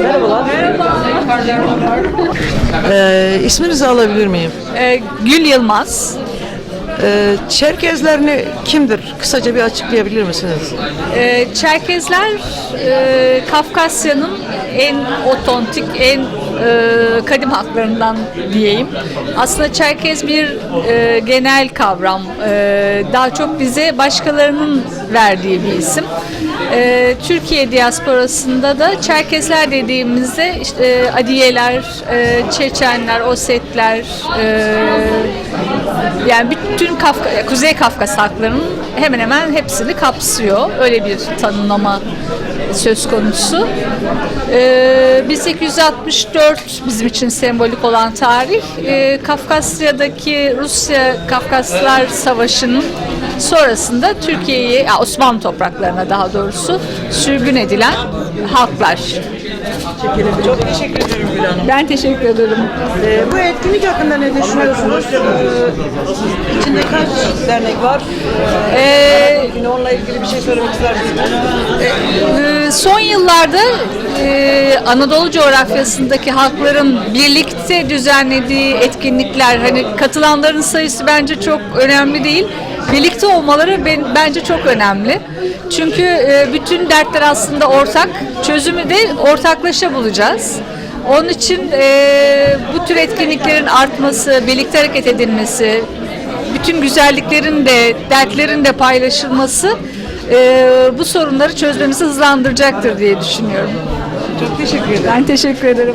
Merhabalar. İsminizi alabilir miyim? Gül Yılmaz. Çerkezler kimdir? Kısaca bir açıklayabilir misiniz? Çerkezler Kafkasya'nın en otantik, en kadim halklarından diyeyim. Aslında Çerkez bir genel kavram. Daha çok bize başkalarının verdiği bir isim. Türkiye diasporasında da Çerkezler dediğimizde işte Adiyeler, Çeçenler, Osetler, yani bütün Kuzey Kafkas halklarının hemen hemen hepsini kapsıyor. Öyle bir tanımlama söz konusu. 1864 bizim için sembolik olan tarih. Kafkasya'daki Rusya-Kafkaslar Savaşı'nın sonrasında Türkiye'ye, Osmanlı topraklarına daha doğrusu sürgün edilen halklar. Çok teşekkür ederim Gül Hanım. Ben teşekkür ederim. Bu etkinlik hakkında ne düşünüyorsunuz? İçinde kaç dernek var? Yine onunla ilgili bir şey söylemek ister misiniz? Son yıllarda Anadolu coğrafyasındaki halkların birlikte düzenlediği etkinlikler, hani katılanların sayısı bence çok önemli değil. Birlikte olmaları bence çok önemli. Çünkü bütün dertler aslında ortak. Çözümü de ortaklaşa bulacağız. Onun için bu tür etkinliklerin artması, birlikte hareket edilmesi, bütün güzelliklerin de, dertlerin de paylaşılması bu sorunları çözmemizi hızlandıracaktır diye düşünüyorum. Çok teşekkür ederim. Ben teşekkür ederim.